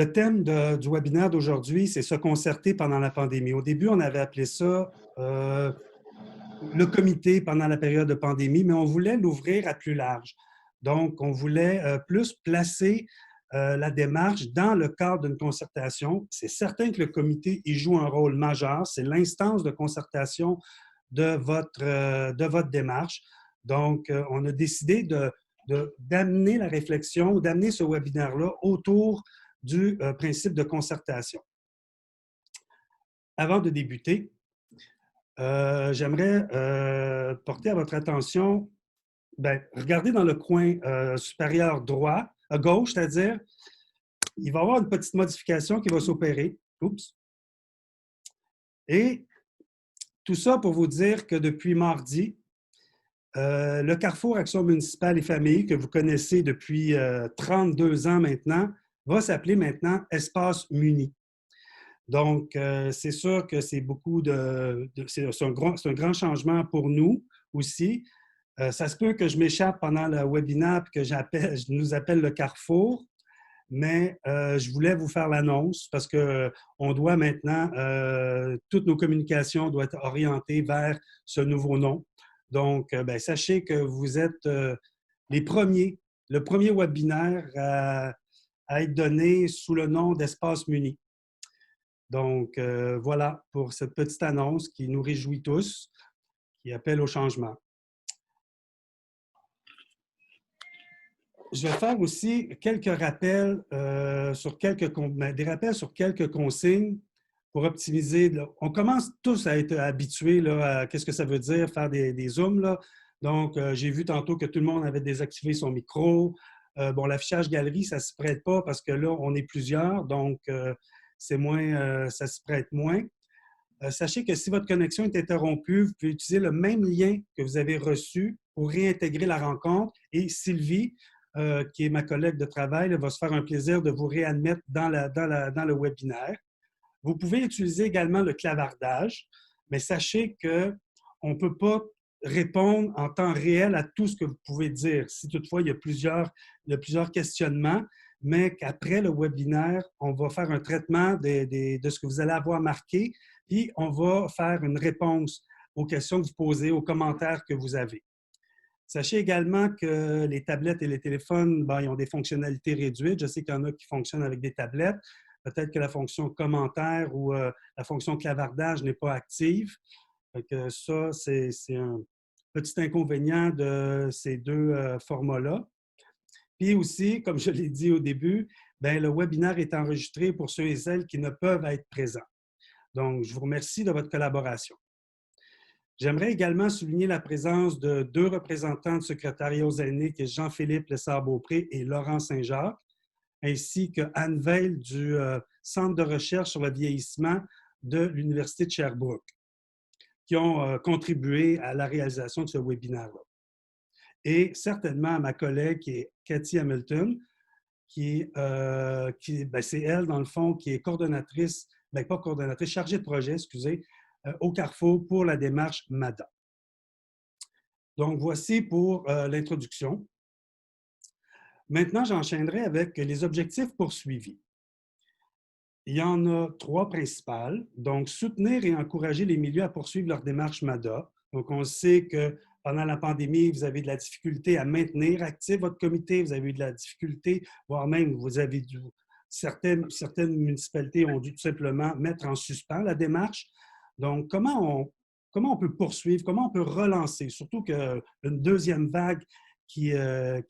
Le thème du webinaire d'aujourd'hui, c'est se concerter pendant la pandémie. Au début, on avait appelé ça le comité pendant la période de pandémie, mais on voulait l'ouvrir à plus large. Donc, on voulait plus placer la démarche dans le cadre d'une concertation. C'est certain que le comité y joue un rôle majeur. C'est l'instance de concertation de votre démarche. Donc, on a décidé d'amener la réflexion, d'amener ce webinaire-là autour du principe de concertation. Avant de débuter, j'aimerais porter à votre attention, regardez dans le coin supérieur droit, à gauche, c'est-à-dire, il va y avoir une petite modification qui va s'opérer. Oups. Et tout ça pour vous dire que depuis mardi, le Carrefour Action municipale et famille, que vous connaissez depuis 32 ans maintenant, va s'appeler maintenant Espace Muni. Donc, c'est sûr que c'est c'est un grand changement pour nous aussi. Ça se peut que je m'échappe pendant le webinaire et que je nous appelle le Carrefour, mais je voulais vous faire l'annonce parce qu'on doit maintenant, toutes nos communications doivent être orientées vers ce nouveau nom. Donc, sachez que vous êtes le premier webinaire à être donné sous le nom d'Espace Muni. Donc, voilà pour cette petite annonce qui nous réjouit tous, qui appelle au changement. Je vais faire aussi quelques rappels des rappels sur quelques consignes pour optimiser. On commence tous à être habitués là, à qu'est-ce que ça veut dire faire des Zooms. Là. Donc, j'ai vu tantôt que tout le monde avait désactivé son micro. Bon, l'affichage galerie, ça ne se prête pas parce que là, on est plusieurs, donc c'est moins, ça se prête moins. Sachez que si votre connexion est interrompue, vous pouvez utiliser le même lien que vous avez reçu pour réintégrer la rencontre. Et Sylvie, qui est ma collègue de travail, va se faire un plaisir de vous réadmettre dans le webinaire. Vous pouvez utiliser également le clavardage, mais sachez qu'on ne peut pas répondre en temps réel à tout ce que vous pouvez dire. Si toutefois, il y a plusieurs questionnements, mais qu'après le webinaire, on va faire un traitement de ce que vous allez avoir marqué, puis on va faire une réponse aux questions que vous posez, aux commentaires que vous avez. Sachez également que les tablettes et les téléphones, ils ont des fonctionnalités réduites. Je sais qu'il y en a qui fonctionnent avec des tablettes. Peut-être que la fonction commentaire ou la fonction clavardage n'est pas active. Ça, c'est un petit inconvénient de ces deux formats-là. Puis aussi, comme je l'ai dit au début, le webinaire est enregistré pour ceux et celles qui ne peuvent être présents. Donc, je vous remercie de votre collaboration. J'aimerais également souligner la présence de deux représentants du secrétariat aux aînés, qui est Jean-Philippe Lessard-Beaupré et Laurent Saint-Jacques, ainsi que Anne Veil du Centre de recherche sur le vieillissement de l'Université de Sherbrooke, qui ont contribué à la réalisation de ce webinaire-là. Et certainement à ma collègue qui est Cathy Hamilton, c'est elle, dans le fond, qui est coordonnatrice, pas coordonnatrice, chargée de projet, excusez, au Carrefour pour la démarche MADA. Donc, voici pour l'introduction. Maintenant, j'enchaînerai avec les objectifs poursuivis. Il y en a trois principales. Donc, soutenir et encourager les milieux à poursuivre leur démarche MADA. Donc, on sait que pendant la pandémie, vous avez de la difficulté à maintenir actif votre comité, vous avez eu de la difficulté, voire même certaines municipalités ont dû tout simplement mettre en suspens la démarche. Donc, comment on peut poursuivre, comment on peut relancer, surtout qu'une deuxième vague qui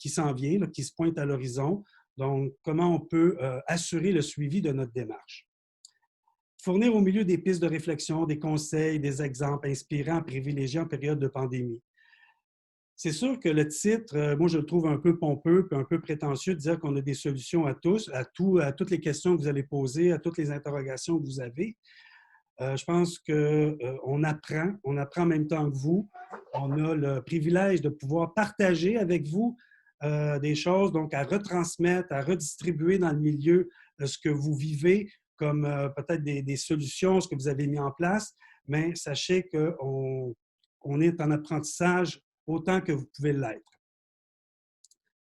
s'en vient, là, qui se pointe à l'horizon. Donc, comment on peut assurer le suivi de notre démarche. Fournir au milieu des pistes de réflexion, des conseils, des exemples inspirants, privilégiés en période de pandémie. C'est sûr que le titre, moi, je le trouve un peu pompeux et un peu prétentieux de dire qu'on a des solutions à toutes les questions que vous allez poser, à toutes les interrogations que vous avez. Je pense qu'on apprend en même temps que vous. On a le privilège de pouvoir partager avec vous des choses, donc à retransmettre, à redistribuer dans le milieu ce que vous vivez comme peut-être des solutions, ce que vous avez mis en place, mais sachez qu'on est en apprentissage autant que vous pouvez l'être.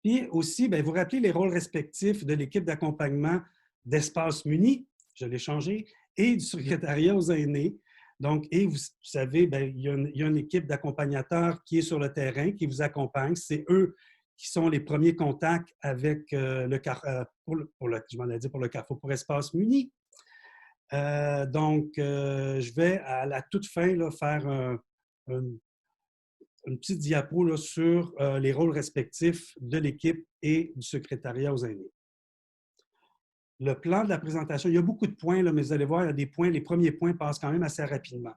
Puis aussi, vous rappelez les rôles respectifs de l'équipe d'accompagnement d'Espace Muni, je l'ai changé, et du secrétariat aux aînés. Donc, et vous savez, bien, il y a une équipe d'accompagnateurs qui est sur le terrain, qui vous accompagne. C'est eux qui sont les premiers contacts avec je m'en ai dit pour le Carrefour pour Espace Muni. Je vais à la toute fin là, faire une petite diapo là, sur les rôles respectifs de l'équipe et du secrétariat aux aînés. Le plan de la présentation, il y a beaucoup de points, là, mais vous allez voir, il y a des points, les premiers points passent quand même assez rapidement.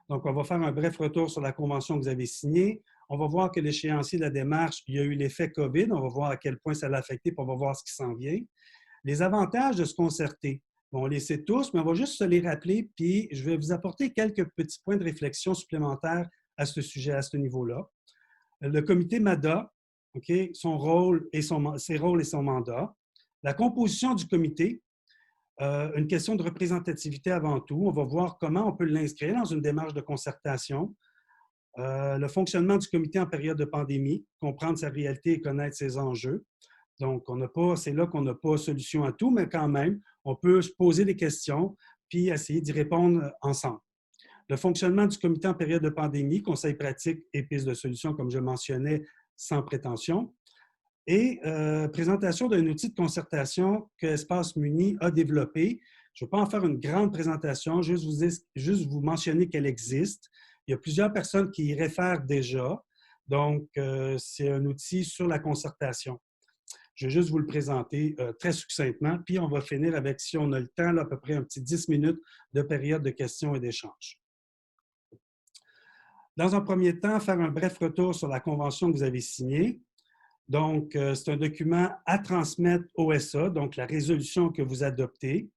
Donc, on va faire un bref retour sur la convention que vous avez signée. On va voir que l'échéancier de la démarche, il y a eu l'effet COVID. On va voir à quel point ça l'a affecté, puis on va voir ce qui s'en vient. Les avantages de se concerter, bon, on les sait tous, mais on va juste se les rappeler, puis je vais vous apporter quelques petits points de réflexion supplémentaires à ce sujet, à ce niveau-là. Le comité MADA, OK, son rôle et ses rôles et son mandat. La composition du comité, une question de représentativité avant tout. On va voir comment on peut l'inscrire dans une démarche de concertation. Le fonctionnement du comité en période de pandémie, comprendre sa réalité et connaître ses enjeux. Donc, c'est là qu'on n'a pas solution à tout, mais quand même, on peut se poser des questions puis essayer d'y répondre ensemble. Le fonctionnement du comité en période de pandémie, conseils pratiques et pistes de solutions, comme je mentionnais, sans prétention. Et présentation d'un outil de concertation que Espace Muni a développé. Je ne vais pas en faire une grande présentation, juste vous mentionner qu'elle existe. Il y a plusieurs personnes qui y réfèrent déjà. Donc, c'est un outil sur la concertation. Je vais juste vous le présenter très succinctement, puis on va finir avec, si on a le temps, là, à peu près un petit 10 minutes de période de questions et d'échanges. Dans un premier temps, faire un bref retour sur la convention que vous avez signée. Donc, c'est un document à transmettre au SA, donc la résolution que vous adoptez.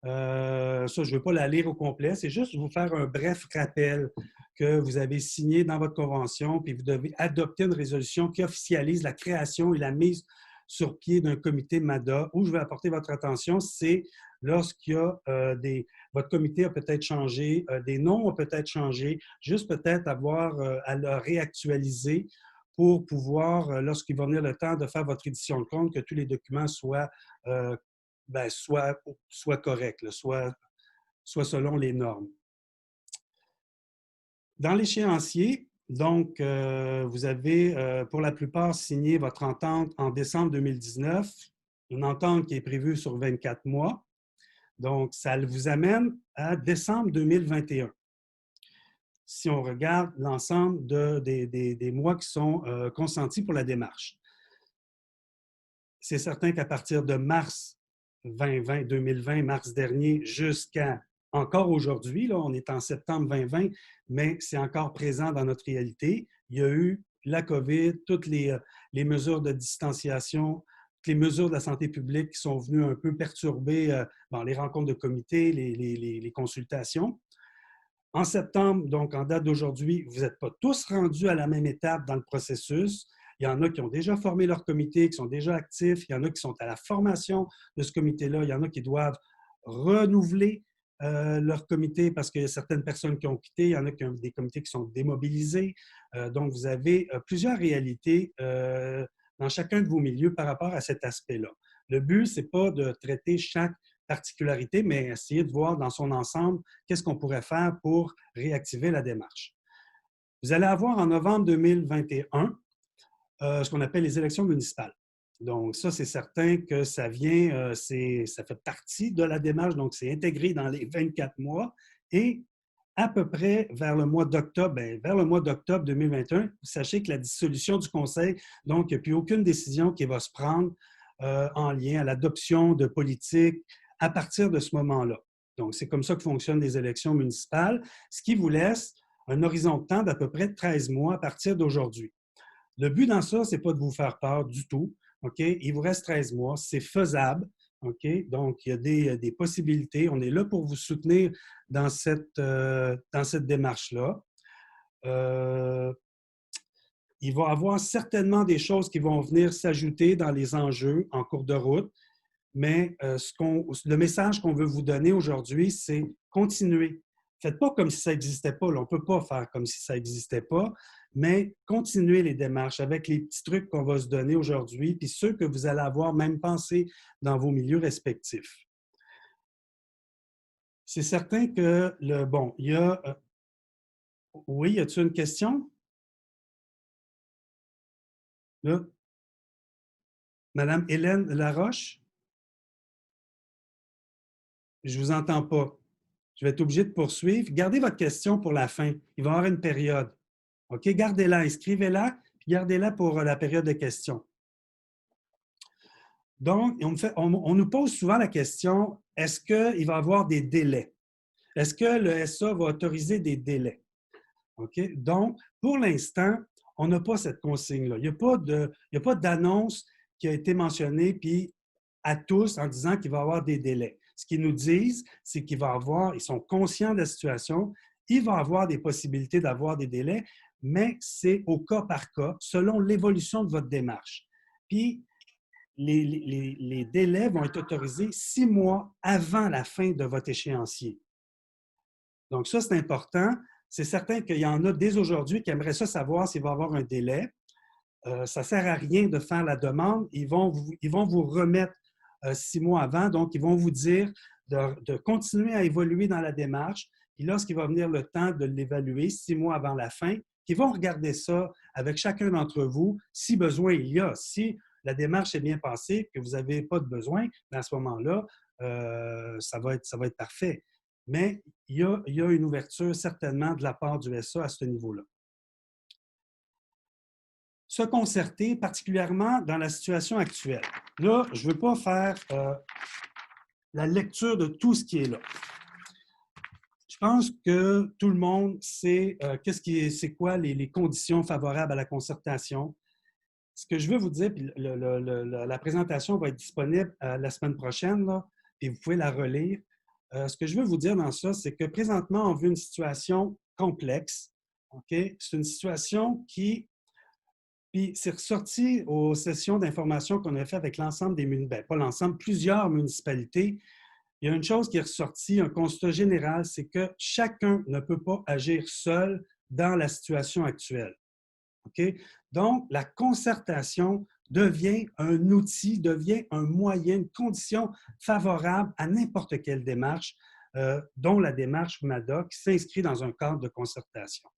Ça, je ne veux pas la lire au complet, c'est juste vous faire un bref rappel que vous avez signé dans votre convention, puis vous devez adopter une résolution qui officialise la création et la mise sur pied d'un comité MADA. Où je vais apporter votre attention, c'est lorsqu'il y a votre comité a peut-être changé, des noms ont peut-être changé, juste peut-être avoir à le réactualiser pour pouvoir, lorsqu'il va venir le temps de faire votre édition de compte, que tous les documents soient corrects, soit selon les normes. Dans l'échéancier, donc, vous avez pour la plupart signé votre entente en décembre 2019, une entente qui est prévue sur 24 mois. Donc, ça vous amène à décembre 2021. Si on regarde l'ensemble des mois qui sont consentis pour la démarche. C'est certain qu'à partir de mars 2020, mars dernier, jusqu'à encore aujourd'hui, là, on est en septembre 2020, mais c'est encore présent dans notre réalité. Il y a eu la COVID, toutes les mesures de distanciation, les mesures de la santé publique qui sont venues un peu perturber les rencontres de comité, les consultations. En septembre, donc en date d'aujourd'hui, vous n'êtes pas tous rendus à la même étape dans le processus. Il y en a qui ont déjà formé leur comité, qui sont déjà actifs. Il y en a qui sont à la formation de ce comité-là. Il y en a qui doivent renouveler leur comité parce qu'il y a certaines personnes qui ont quitté. Il y en a qui ont des comités qui sont démobilisés. Donc, vous avez plusieurs réalités dans chacun de vos milieux par rapport à cet aspect-là. Le but, ce n'est pas de traiter chaque particularité, mais essayer de voir dans son ensemble qu'est-ce qu'on pourrait faire pour réactiver la démarche. Vous allez avoir en novembre 2021 ce qu'on appelle les élections municipales. Donc, ça, c'est certain que ça vient, ça fait partie de la démarche, donc c'est intégré dans les 24 mois. Et à peu près vers le mois d'octobre, vers le mois d'octobre 2021, sachez que la dissolution du Conseil, donc il n'y a plus aucune décision qui va se prendre en lien à l'adoption de politiques à partir de ce moment-là. Donc, c'est comme ça que fonctionnent les élections municipales, ce qui vous laisse un horizon de temps d'à peu près 13 mois à partir d'aujourd'hui. Le but dans ça, ce n'est pas de vous faire peur du tout. OK? Il vous reste 13 mois, c'est faisable. OK? Donc, il y a des possibilités. On est là pour vous soutenir dans cette démarche-là. Il va y avoir certainement des choses qui vont venir s'ajouter dans les enjeux en cours de route, mais le message qu'on veut vous donner aujourd'hui, c'est continuer. Faites pas comme si ça n'existait pas. Là. On ne peut pas faire comme si ça n'existait pas. mais continuez les démarches avec les petits trucs qu'on va se donner aujourd'hui, puis ceux que vous allez avoir même pensé dans vos milieux respectifs. C'est certain que bon, il y a... oui, y a-t-il une question? Là, Madame Hélène Laroche, je ne vous entends pas. Je vais être obligé de poursuivre. Gardez votre question pour la fin. Il va y avoir une période. OK? Gardez-la, inscrivez-la, puis gardez-la pour la période de questions. Donc, on nous pose souvent la question, est-ce qu'il va y avoir des délais? Est-ce que le SA va autoriser des délais? OK? Donc, pour l'instant, on n'a pas cette consigne-là. Il n'y a pas d'annonce qui a été mentionnée, puis à tous en disant qu'il va y avoir des délais. Ce qu'ils nous disent, c'est qu'il va y avoir, ils sont conscients de la situation, il va y avoir des possibilités d'avoir des délais, mais c'est au cas par cas, selon l'évolution de votre démarche. Puis, les délais vont être autorisés 6 mois avant la fin de votre échéancier. Donc, ça, c'est important. C'est certain qu'il y en a dès aujourd'hui qui aimeraient ça savoir s'il va y avoir un délai. Ça ne sert à rien de faire la demande. Ils vont vous remettre 6 mois avant. Donc, ils vont vous dire de continuer à évoluer dans la démarche. Puis lorsqu'il va venir le temps de l'évaluer, 6 mois avant la fin, ils vont regarder ça avec chacun d'entre vous, si besoin il y a. Si la démarche est bien passée, que vous n'avez pas de besoin, à ce moment-là, ça va être parfait. Mais il y a une ouverture certainement de la part du SA à ce niveau-là. Se concerter, particulièrement dans la situation actuelle. Là, je ne veux pas faire la lecture de tout ce qui est là. Je pense que tout le monde sait c'est quoi les conditions favorables à la concertation. Ce que je veux vous dire, puis la présentation va être disponible la semaine prochaine, là, et vous pouvez la relire. Ce que je veux vous dire dans ça, c'est que présentement, on vit une situation complexe. Okay? C'est une situation qui... Puis c'est ressorti aux sessions d'information qu'on a fait avec l'ensemble des municipalités, pas l'ensemble, plusieurs municipalités. Il y a une chose qui est ressortie, un constat général, c'est que chacun ne peut pas agir seul dans la situation actuelle. OK? Donc, la concertation devient un outil, devient un moyen, une condition favorable à n'importe quelle démarche, dont la démarche MADA qui s'inscrit dans un cadre de concertation.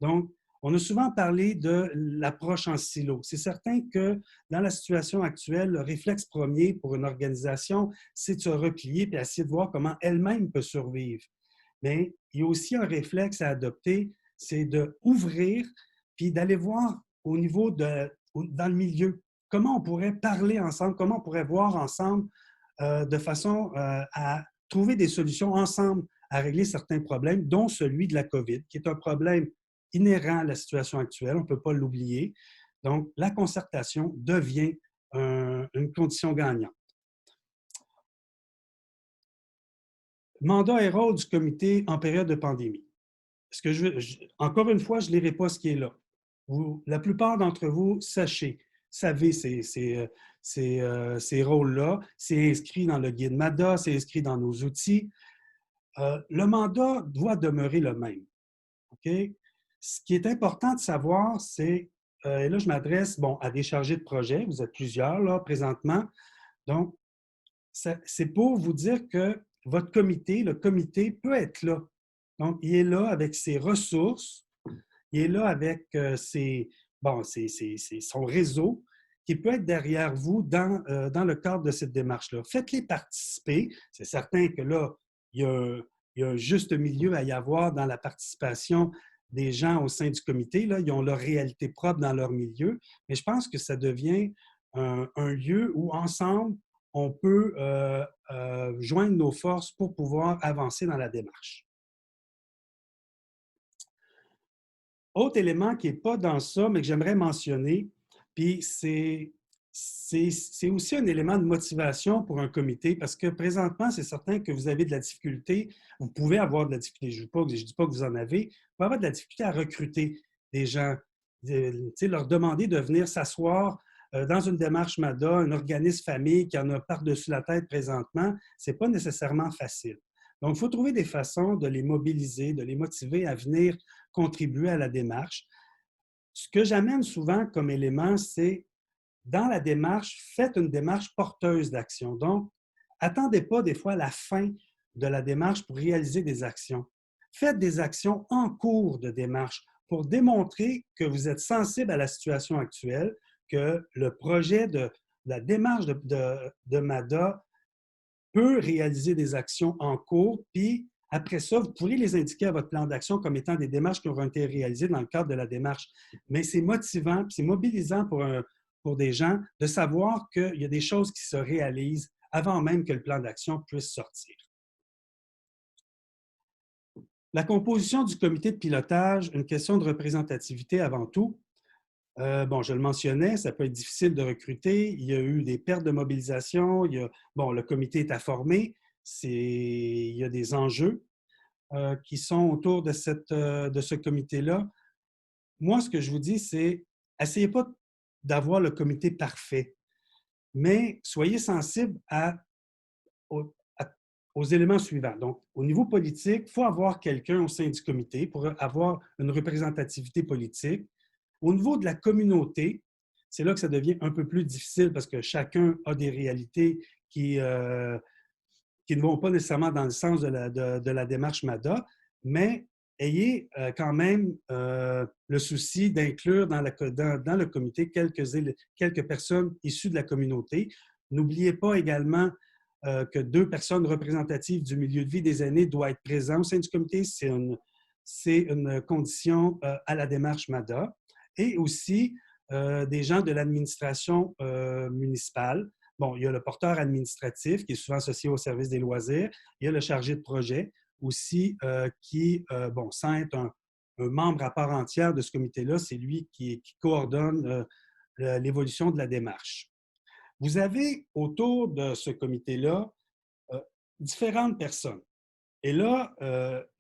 Donc, on a souvent parlé de l'approche en silo. C'est certain que dans la situation actuelle, le réflexe premier pour une organisation, c'est de se replier et essayer de voir comment elle-même peut survivre. Mais il y a aussi un réflexe à adopter, c'est d'ouvrir puis d'aller voir au niveau dans le milieu, comment on pourrait parler ensemble, comment on pourrait voir ensemble de façon à trouver des solutions ensemble à régler certains problèmes, dont celui de la COVID, qui est un problème inhérent à la situation actuelle, on ne peut pas l'oublier. Donc, la concertation devient une condition gagnante. Mandat et rôle du comité en période de pandémie. Encore une fois, je ne lirai pas ce qui est là. La plupart d'entre vous, savez ces rôles-là. C'est inscrit dans le guide MADA, c'est inscrit dans nos outils. Le mandat doit demeurer le même. Okay? Ce qui est important de savoir, c'est, et là je m'adresse à des chargés de projet, vous êtes plusieurs là présentement, donc c'est pour vous dire que votre comité, le comité peut être là. Donc, il est là avec ses ressources, il est là avec son réseau qui peut être derrière vous dans le cadre de cette démarche-là. Faites-les participer. C'est certain que là, il y a un juste milieu à y avoir dans la participation des gens au sein du comité. Là, ils ont leur réalité propre dans leur milieu, mais je pense que ça devient un lieu où, ensemble, on peut joindre nos forces pour pouvoir avancer dans la démarche. Autre élément qui n'est pas dans ça, mais que j'aimerais mentionner, puis c'est aussi un élément de motivation pour un comité, parce que présentement, c'est certain que vous avez de la difficulté, vous pouvez avoir de la difficulté, je ne dis pas que vous en avez, vous pouvez avoir de la difficulté à recruter des gens, leur demander de venir s'asseoir dans une démarche MADA, un organisme famille qui en a par-dessus la tête présentement, ce n'est pas nécessairement facile. Donc, il faut trouver des façons de les mobiliser, de les motiver à venir contribuer à la démarche. Ce que j'amène souvent comme élément, c'est dans la démarche, faites une démarche porteuse d'action. Donc, attendez pas des fois la fin de la démarche pour réaliser des actions. Faites des actions en cours de démarche pour démontrer que vous êtes sensible à la situation actuelle, que le projet de la démarche de MADA peut réaliser des actions en cours, puis après ça, vous pourrez les indiquer à votre plan d'action comme étant des démarches qui auront été réalisées dans le cadre de la démarche. Mais c'est motivant, c'est mobilisant pour des gens de savoir qu'il y a des choses qui se réalisent avant même que le plan d'action puisse sortir. La composition du comité de pilotage, une question de représentativité avant tout. Bon, je le mentionnais, ça peut être difficile de recruter. Il y a eu des pertes de mobilisation. Bon, le comité est à former. Il y a des enjeux qui sont autour de ce comité-là. Moi, ce que je vous dis, c'est essayez pas d'avoir le comité parfait, mais soyez sensible aux éléments suivants. Donc, au niveau politique, il faut avoir quelqu'un au sein du comité pour avoir une représentativité politique. Au niveau de la communauté, c'est là que ça devient un peu plus difficile parce que chacun a des réalités qui ne vont pas nécessairement dans le sens de la démarche MADA, mais ayez quand même le souci d'inclure dans le comité quelques personnes issues de la communauté. N'oubliez pas également que 2 personnes représentatives du milieu de vie des aînés doivent être présentes au sein du comité. C'est une condition à la démarche MADA. Et aussi des gens de l'administration municipale. Bon, il y a le porteur administratif qui est souvent associé au service des loisirs. Il y a le chargé de projet aussi qui, bon, sans être un membre à part entière de ce comité-là, c'est lui qui coordonne l'évolution de la démarche. Vous avez autour de ce comité-là différentes personnes. Et là,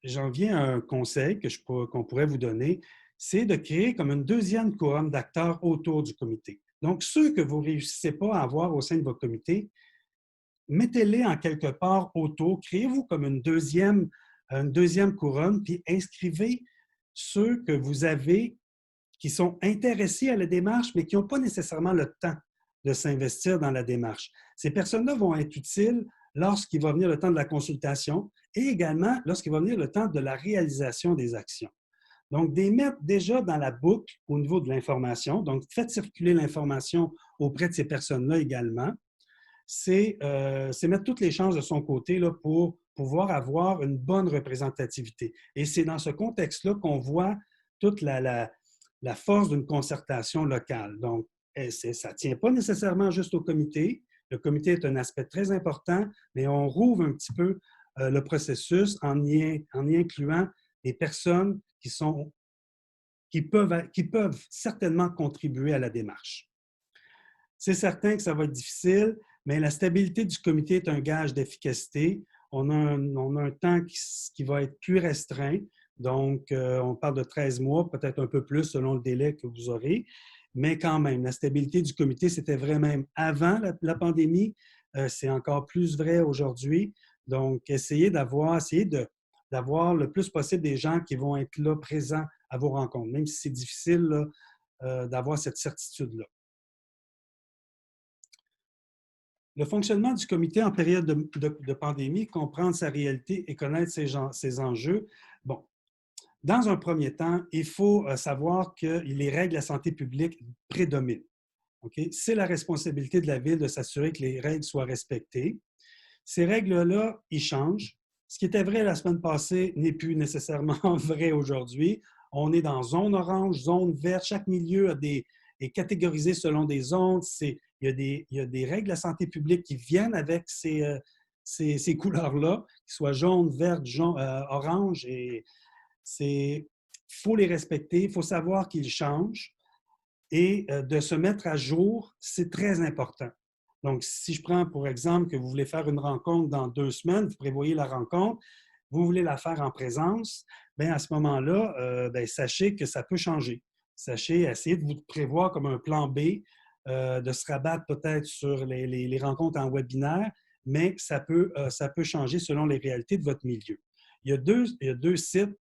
j'en viens à un conseil qu'on pourrait vous donner, c'est de créer comme une deuxième couronne d'acteurs autour du comité. Donc, ceux que vous ne réussissez pas à avoir au sein de votre comité, mettez-les en quelque part autour, créez-vous comme une deuxième couronne, puis inscrivez ceux que vous avez qui sont intéressés à la démarche, mais qui n'ont pas nécessairement le temps de s'investir dans la démarche. Ces personnes-là vont être utiles lorsqu'il va venir le temps de la consultation et également lorsqu'il va venir le temps de la réalisation des actions. Donc, des mettre déjà dans la boucle au niveau de l'information. Donc, faites circuler l'information auprès de ces personnes-là également. C'est mettre toutes les chances de son côté là, pour pouvoir avoir une bonne représentativité. Et c'est dans ce contexte-là qu'on voit toute la force d'une concertation locale. Donc, ça ne tient pas nécessairement juste au comité. Le comité est un aspect très important, mais on rouvre un petit peu le processus en y incluant des personnes qui peuvent certainement contribuer à la démarche. C'est certain que ça va être difficile, mais la stabilité du comité est un gage d'efficacité. On a un temps qui va être plus restreint. Donc, on parle de 13 mois, peut-être un peu plus selon le délai que vous aurez. Mais quand même, la stabilité du comité, c'était vrai même avant la pandémie. C'est encore plus vrai aujourd'hui. Donc, essayez d'avoir le plus possible des gens qui vont être là, présents à vos rencontres, même si c'est difficile d'avoir cette certitude-là. Le fonctionnement du comité en période de pandémie, comprendre sa réalité et connaître ses enjeux. Bon, dans un premier temps, il faut savoir que les règles de la santé publique prédominent. Okay? C'est la responsabilité de la Ville de s'assurer que les règles soient respectées. Ces règles-là, ils changent. Ce qui était vrai la semaine passée n'est plus nécessairement vrai aujourd'hui. On est dans zone orange, zone verte. Chaque milieu est catégorisé selon des zones. Il y a des règles de santé publique qui viennent avec ces couleurs-là, qui soient jaune, verte, orange. Et il faut les respecter, il faut savoir qu'ils changent. Et de se mettre à jour, c'est très important. Donc, si je prends pour exemple que vous voulez faire une rencontre dans 2 semaines, vous prévoyez la rencontre, vous voulez la faire en présence, bien à ce moment-là, sachez que ça peut changer. Sachez, essayez de vous prévoir comme un plan B, de se rabattre peut-être sur les rencontres en webinaire, mais ça peut changer selon les réalités de votre milieu. Il y a deux sites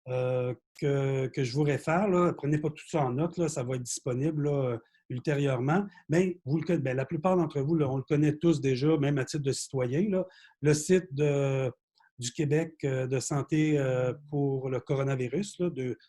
que je vous réfère. Là. Prenez pas tout ça en note, là, ça va être disponible là, ultérieurement. Mais vous ben, la plupart d'entre vous, là, on le connaît tous déjà, même à titre de citoyen. Là, le site du Québec de santé pour le coronavirus,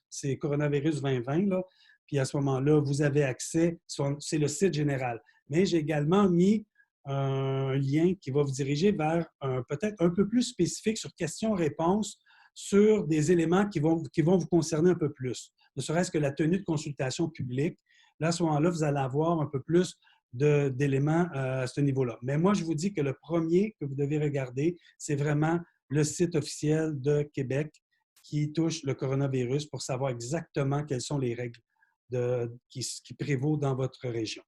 c'est Coronavirus 2020. Là, puis à ce moment-là, vous avez accès, c'est le site général. Mais j'ai également mis un lien qui va vous diriger vers peut-être un peu plus spécifique sur questions-réponses sur des éléments qui vont vous concerner un peu plus, ne serait-ce que la tenue de consultation publique. Là, à ce moment-là, vous allez avoir un peu plus d'éléments à ce niveau-là. Mais moi, je vous dis que le premier que vous devez regarder, c'est vraiment le site officiel de Québec qui touche le coronavirus pour savoir exactement quelles sont les règles qui prévaut dans votre région.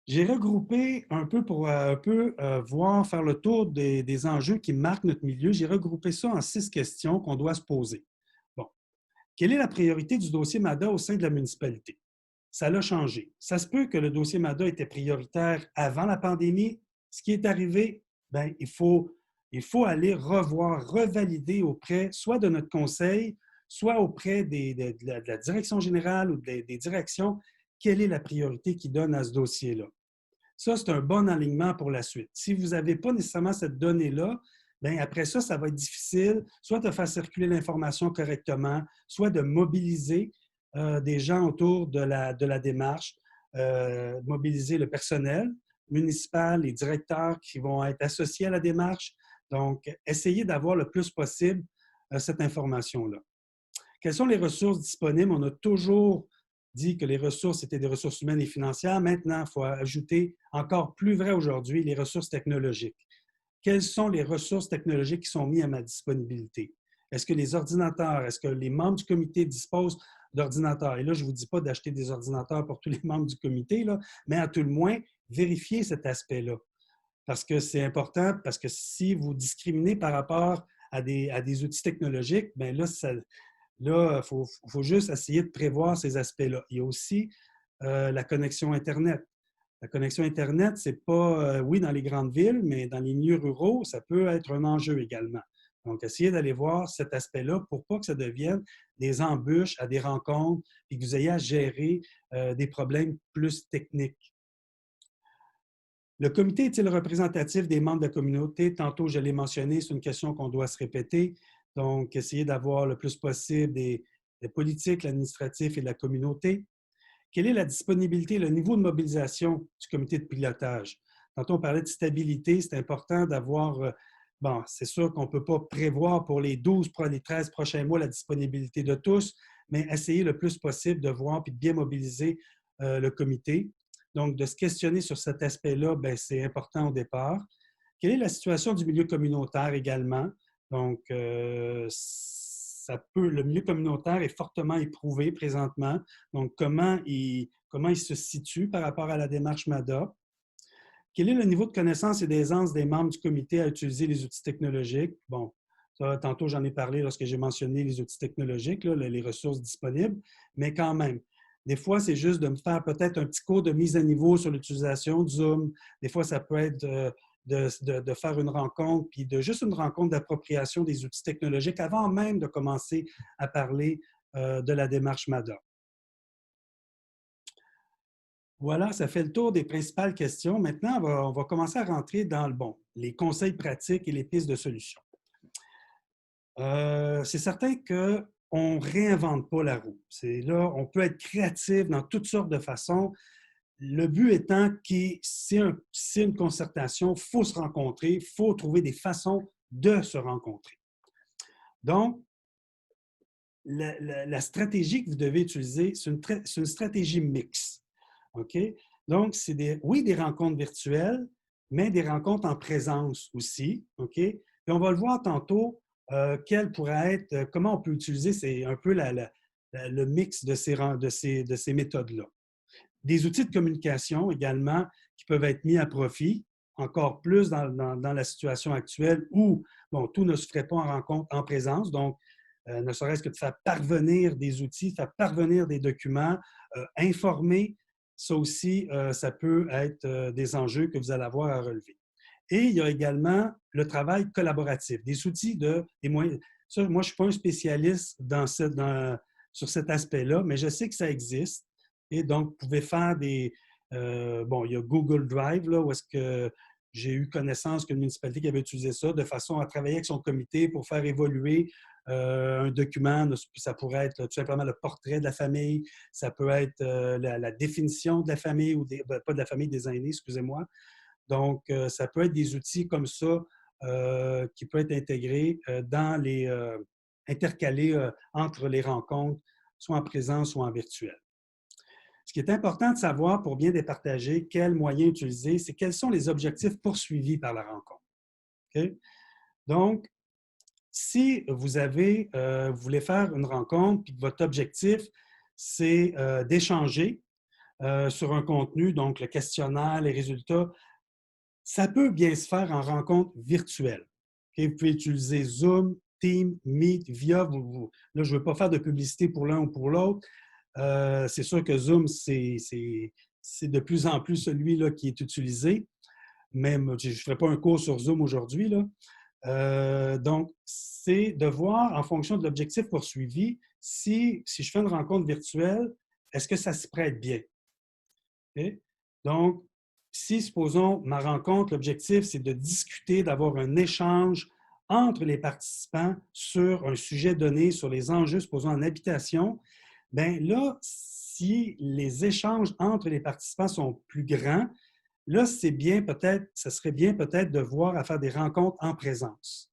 J'ai regroupé un peu pour voir, faire le tour des enjeux qui marquent notre milieu. J'ai regroupé ça en 6 questions qu'on doit se poser. Bon, quelle est la priorité du dossier MADA au sein de la municipalité? Ça l'a changé. Ça se peut que le dossier MADA était prioritaire avant la pandémie. Ce qui est arrivé, bien, il faut aller revoir, revalider auprès soit de notre conseil, soit auprès de la direction générale ou des directions, quelle est la priorité qu'ils donnent à ce dossier-là. Ça, c'est un bon alignement pour la suite. Si vous n'avez pas nécessairement cette donnée-là, bien, après ça, ça va être difficile, soit de faire circuler l'information correctement, soit de mobiliser des gens autour de la démarche, mobiliser le personnel municipal, les directeurs qui vont être associés à la démarche. Donc, essayez d'avoir le plus possible cette information-là. Quelles sont les ressources disponibles? On a toujours dit que les ressources étaient des ressources humaines et financières. Maintenant, il faut ajouter, encore plus vrai aujourd'hui, les ressources technologiques. Quelles sont les ressources technologiques qui sont mises à ma disponibilité? Est-ce que les ordinateurs, est-ce que les membres du comité disposent d'ordinateurs? Et là, je ne vous dis pas d'acheter des ordinateurs pour tous les membres du comité, là, mais à tout le moins, vérifier cet aspect-là. Parce que c'est important, parce que si vous discriminez par rapport à des outils technologiques, bien là, il faut juste essayer de prévoir ces aspects-là. Il y a aussi la connexion Internet. La connexion Internet, c'est pas, oui, dans les grandes villes, mais dans les milieux ruraux, ça peut être un enjeu également. Donc, essayez d'aller voir cet aspect-là pour pas que ça devienne des embûches à des rencontres et que vous ayez à gérer des problèmes plus techniques. Le comité est-il représentatif des membres de la communauté? Tantôt, je l'ai mentionné, c'est une question qu'on doit se répéter. Donc, essayez d'avoir le plus possible des politiques, l'administratif et de la communauté. Quelle est la disponibilité, le niveau de mobilisation du comité de pilotage? Tantôt, on parlait de stabilité. C'est important d'avoir, bon, c'est sûr qu'on ne peut pas prévoir pour les 13 prochains mois la disponibilité de tous, mais essayer le plus possible de voir et de bien mobiliser le comité. Donc, de se questionner sur cet aspect-là, c'est important au départ. Quelle est la situation du milieu communautaire également? Donc, le milieu communautaire est fortement éprouvé présentement. Donc, comment il se situe par rapport à la démarche MADA? Quel est le niveau de connaissance et d'aisance des membres du comité à utiliser les outils technologiques? Bon, ça, tantôt, j'en ai parlé lorsque j'ai mentionné les outils technologiques, là, les ressources disponibles, mais quand même, des fois, c'est juste de me faire peut-être un petit cours de mise à niveau sur l'utilisation de Zoom. Des fois, ça peut être de faire une rencontre, puis juste une rencontre d'appropriation des outils technologiques avant même de commencer à parler de la démarche MADA. Voilà, ça fait le tour des principales questions. Maintenant, on va commencer à rentrer dans les conseils pratiques et les pistes de solutions. C'est certain qu'on ne réinvente pas la roue. Là, on peut être créatif dans toutes sortes de façons. Le but étant que c'est une concertation, il faut se rencontrer, il faut trouver des façons de se rencontrer. Donc, la stratégie que vous devez utiliser, c'est une stratégie mixte. OK? Donc, c'est des rencontres virtuelles, mais des rencontres en présence aussi. OK? Puis on va le voir tantôt, quel pourrait être, comment on peut utiliser, c'est un peu le mix de ces méthodes-là. Des outils de communication également qui peuvent être mis à profit, encore plus dans la situation actuelle où, bon, tout ne se ferait pas en rencontre en présence. Donc, ne serait-ce que de faire parvenir des outils, faire parvenir des documents, informer, ça aussi, ça peut être des enjeux que vous allez avoir à relever. Et il y a également le travail collaboratif, des outils Ça, moi, je ne suis pas un spécialiste sur cet aspect-là, mais je sais que ça existe. Et donc, vous pouvez faire des... bon, il y a Google Drive, là, où est-ce que j'ai eu connaissance qu'une municipalité qui avait utilisé ça de façon à travailler avec son comité pour faire évoluer un document. Ça pourrait être tout simplement le portrait de la famille, ça peut être la définition de la famille, ou pas de la famille, des aînés, excusez-moi. Donc, ça peut être des outils comme ça qui peuvent être intégrés intercalés entre les rencontres, soit en présence ou en virtuel. Ce qui est important de savoir pour bien départager quels moyens utiliser, c'est quels sont les objectifs poursuivis par la rencontre. Okay? Donc, si vous voulez faire une rencontre et que votre objectif, c'est d'échanger sur un contenu, donc le questionnaire, les résultats, ça peut bien se faire en rencontre virtuelle. Okay? Vous pouvez utiliser Zoom, Teams, Meet, Via. Là, je ne veux pas faire de publicité pour l'un ou pour l'autre. C'est sûr que Zoom, c'est de plus en plus celui-là qui est utilisé. Même, je ne ferai pas un cours sur Zoom aujourd'hui. Donc, c'est de voir en fonction de l'objectif poursuivi, si je fais une rencontre virtuelle, est-ce que ça se prête bien? Okay? Donc, si, supposons, ma rencontre, l'objectif, c'est de discuter, d'avoir un échange entre les participants sur un sujet donné, sur les enjeux, supposons, en habitation, bien là, si les échanges entre les participants sont plus grands, là, c'est bien peut-être, ça serait bien peut-être de voir à faire des rencontres en présence.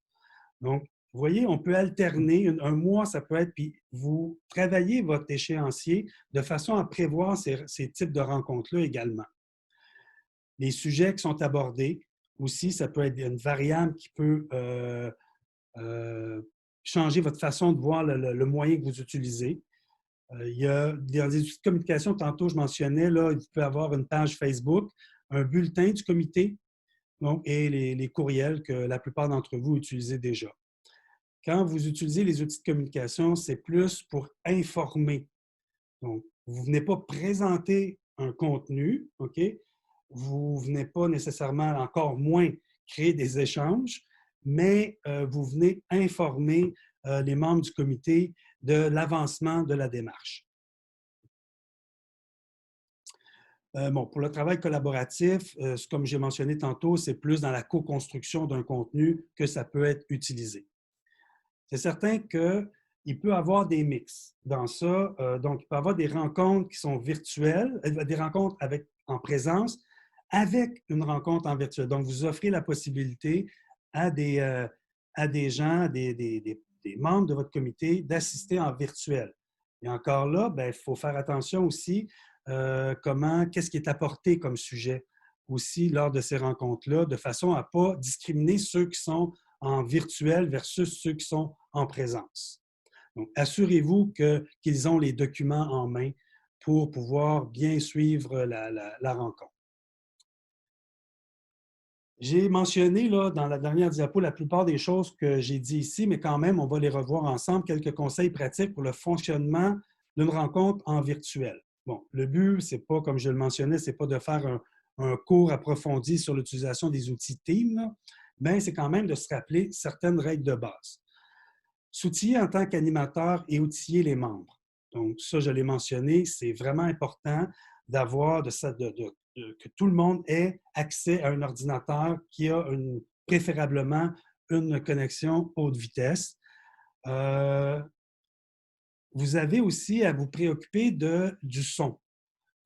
Donc, vous voyez, on peut alterner, un mois, ça peut être, puis vous travaillez votre échéancier de façon à prévoir ces types de rencontres-là également. Les sujets qui sont abordés aussi, ça peut être une variable qui peut changer votre façon de voir le moyen que vous utilisez. Il y a dans les outils de communication, tantôt je mentionnais, là, il peut y avoir une page Facebook, un bulletin du comité, donc, et les courriels que la plupart d'entre vous utilisez déjà. Quand vous utilisez les outils de communication, c'est plus pour informer. Donc, vous ne venez pas présenter un contenu, OK? Vous ne venez pas nécessairement, encore moins, créer des échanges, mais vous venez informer les membres du comité de l'avancement de la démarche. Bon, pour le travail collaboratif, comme j'ai mentionné tantôt, c'est plus dans la co-construction d'un contenu que ça peut être utilisé. C'est certain qu'il peut y avoir des mix dans ça. Donc, il peut y avoir des rencontres qui sont virtuelles, des rencontres en présence avec une rencontre en virtuel. Donc, vous offrez la possibilité à des gens, des membres de votre comité d'assister en virtuel. Et encore là, bien, il faut faire attention aussi qu'est-ce qui est apporté comme sujet aussi lors de ces rencontres-là, de façon à ne pas discriminer ceux qui sont en virtuel versus ceux qui sont en présence. Donc, assurez-vous qu'ils ont les documents en main pour pouvoir bien suivre la rencontre. J'ai mentionné là, dans la dernière diapo la plupart des choses que j'ai dit ici, mais quand même, on va les revoir ensemble. Quelques conseils pratiques pour le fonctionnement d'une rencontre en virtuel. Bon, le but, c'est pas, comme je le mentionnais, c'est pas de faire un cours approfondi sur l'utilisation des outils Teams, là, mais c'est quand même de se rappeler certaines règles de base. S'outiller en tant qu'animateur et outiller les membres. Donc, ça, je l'ai mentionné, c'est vraiment important d'avoir que tout le monde ait accès à un ordinateur qui a préférablement une connexion haute vitesse. Vous avez aussi à vous préoccuper du son,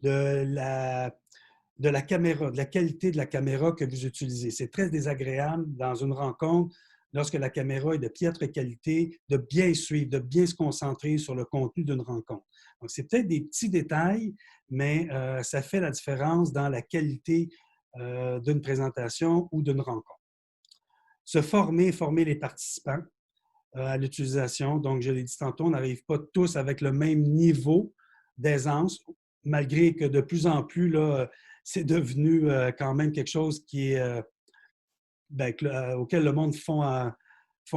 de la caméra, de la qualité de la caméra que vous utilisez. C'est très désagréable dans une rencontre, lorsque la caméra est de piètre qualité, de bien suivre, de bien se concentrer sur le contenu d'une rencontre. Donc, c'est peut-être des petits détails, mais ça fait la différence dans la qualité d'une présentation ou d'une rencontre. Former les participants à l'utilisation. Donc, je l'ai dit tantôt, on n'arrive pas tous avec le même niveau d'aisance, malgré que de plus en plus, là, c'est devenu quand même quelque chose qui est, auquel le monde font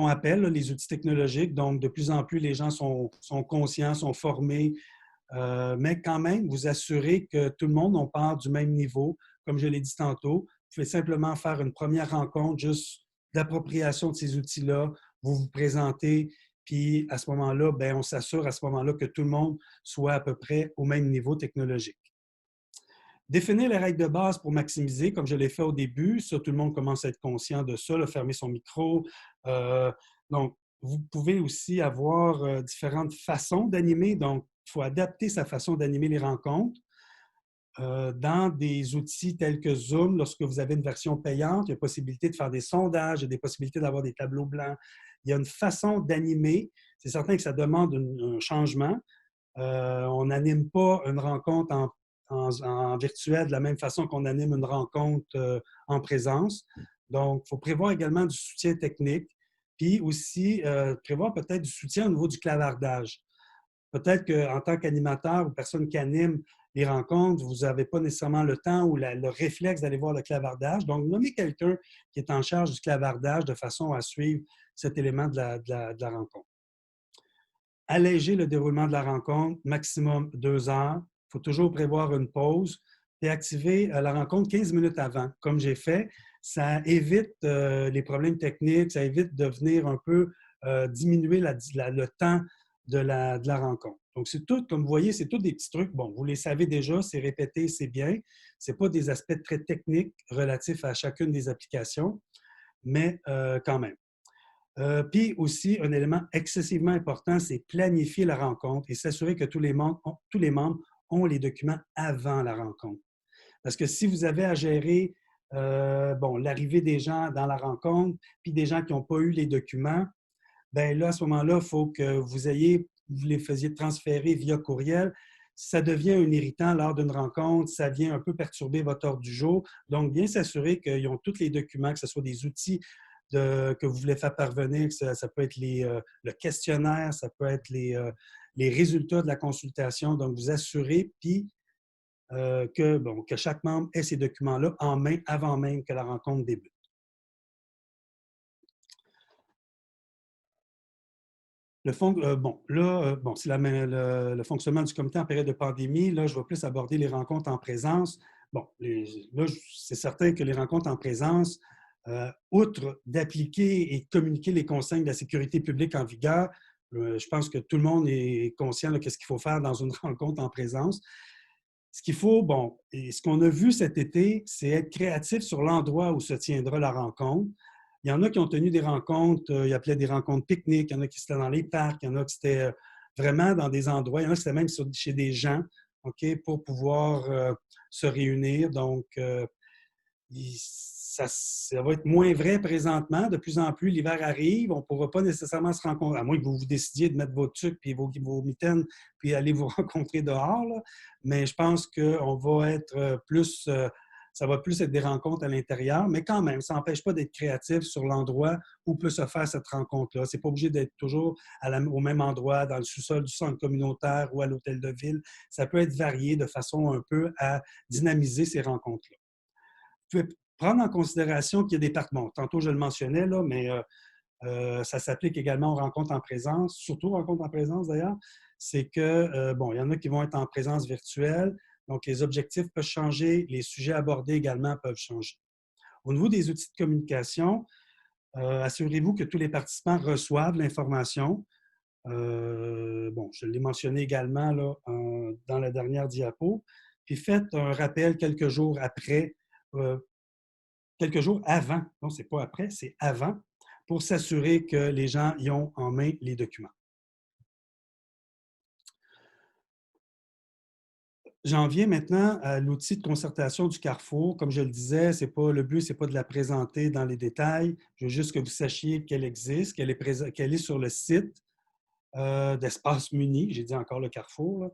appel, là, les outils technologiques. Donc, de plus en plus, les gens sont conscients, sont formés, mais quand même, vous assurez que tout le monde, on part du même niveau. Comme je l'ai dit tantôt, vous pouvez simplement faire une première rencontre juste d'appropriation de ces outils-là. Vous vous présentez Puis à ce moment-là, ben, on s'assure à ce moment-là que tout le monde soit à peu près au même niveau technologique. Définir les règles de base pour maximiser, comme je l'ai fait au début, ça, tout le monde commence à être conscient de ça, là, fermer son micro. Euh, donc, vous pouvez aussi avoir différentes façons d'animer. Donc, il faut adapter sa façon d'animer les rencontres. Dans des outils tels que Zoom, lorsque vous avez une version payante, il y a possibilité de faire des sondages, il y a des possibilités d'avoir des tableaux blancs. Il y a une façon d'animer. C'est certain que ça demande un changement. On n'anime pas une rencontre en virtuel de la même façon qu'on anime une rencontre en présence. Donc, il faut prévoir également du soutien technique, puis aussi prévoir peut-être du soutien au niveau du clavardage. Peut-être qu'en tant qu'animateur ou personne qui anime les rencontres, vous n'avez pas nécessairement le temps ou le réflexe d'aller voir le clavardage. Donc, nommez quelqu'un qui est en charge du clavardage de façon à suivre cet élément de la rencontre. Alléger le déroulement de la rencontre, maximum 2 heures. Il faut toujours prévoir une pause et activer la rencontre 15 minutes avant, comme j'ai fait. Ça évite les problèmes techniques, ça évite de venir un peu diminuer le temps de la rencontre. Donc, c'est tout, comme vous voyez, c'est tous des petits trucs. Bon, vous les savez déjà, c'est répété, c'est bien. Ce n'est pas des aspects très techniques relatifs à chacune des applications, mais quand même. Puis aussi, un élément excessivement important, c'est planifier la rencontre et s'assurer que tous les membres ont les documents avant la rencontre. Parce que si vous avez à gérer l'arrivée des gens dans la rencontre, puis des gens qui n'ont pas eu les documents, bien là, à ce moment-là, il faut que vous les faisiez transférer via courriel. Ça devient un irritant lors d'une rencontre, ça vient un peu perturber votre ordre du jour. Donc, bien s'assurer qu'ils ont tous les documents, que ce soit des outils que vous voulez faire parvenir, que ça peut être le questionnaire, ça peut être les résultats de la consultation. Donc, vous assurez, puis que chaque membre ait ces documents-là en main avant même que la rencontre débute. C'est le fonctionnement du comité en période de pandémie. Là, je vais plus aborder les rencontres en présence. Bon, là, c'est certain que les rencontres en présence, outre d'appliquer et de communiquer les consignes de la sécurité publique en vigueur, je pense que tout le monde est conscient de ce qu'il faut faire dans une rencontre en présence. Ce qu'il faut, bon, et ce qu'on a vu cet été, c'est être créatif sur l'endroit où se tiendra la rencontre. Il y en a qui ont tenu des rencontres, ils appelaient des rencontres pique-niques, il y en a qui étaient dans les parcs, il y en a qui étaient vraiment dans des endroits, il y en a qui étaient même chez des gens, OK, pour pouvoir se réunir. Donc, ça va être moins vrai présentement. De plus en plus, l'hiver arrive. On ne pourra pas nécessairement se rencontrer, à moins que vous décidiez de mettre vos tucs et vos mitaines puis aller vous rencontrer dehors. Là. Mais je pense qu'on va être plus... ça va plus être des rencontres à l'intérieur, mais quand même, ça n'empêche pas d'être créatif sur l'endroit où peut se faire cette rencontre-là. Ce n'est pas obligé d'être toujours au même endroit, dans le sous-sol du centre communautaire ou à l'hôtel de ville. Ça peut être varié de façon un peu à dynamiser ces rencontres-là. Vous pouvez prendre en considération qu'il y a des parties. Bon, tantôt, je le mentionnais, là, mais ça s'applique également aux rencontres en présence, surtout aux rencontres en présence d'ailleurs. C'est que, il y en a qui vont être en présence virtuelle, donc les objectifs peuvent changer, les sujets abordés également peuvent changer. Au niveau des outils de communication, assurez-vous que tous les participants reçoivent l'information. Je l'ai mentionné également là, dans la dernière diapo. Puis faites un rappel quelques jours après quelques jours avant, non, c'est pas après, c'est avant, pour s'assurer que les gens y ont en main les documents. J'en viens maintenant à l'outil de concertation du Carrefour. Comme je le disais, le but, ce n'est pas de la présenter dans les détails. Je veux juste que vous sachiez qu'elle existe, qu'elle est sur le site d'Espace Muni. J'ai dit encore le Carrefour,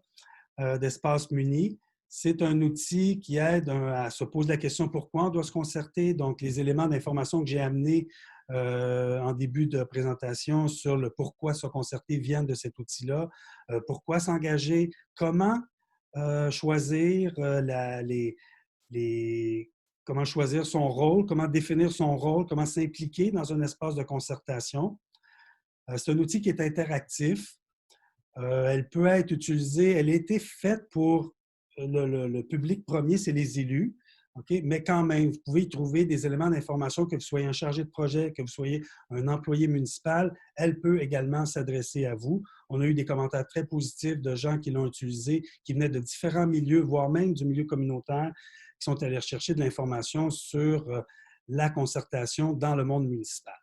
d'Espace Muni. C'est un outil qui aide à se poser la question pourquoi on doit se concerter. Donc, les éléments d'information que j'ai amenés en début de présentation sur le pourquoi se concerter viennent de cet outil-là. Pourquoi s'engager? Comment choisir comment choisir son rôle, comment définir son rôle, comment s'impliquer dans un espace de concertation. C'est un outil qui est interactif. Elle peut être utilisée, elle a été faite pour le public premier, c'est les élus. OK? Mais quand même, vous pouvez y trouver des éléments d'information, que vous soyez un chargé de projet, que vous soyez un employé municipal, elle peut également s'adresser à vous. On a eu des commentaires très positifs de gens qui l'ont utilisé, qui venaient de différents milieux, voire même du milieu communautaire, qui sont allés rechercher de l'information sur la concertation dans le monde municipal.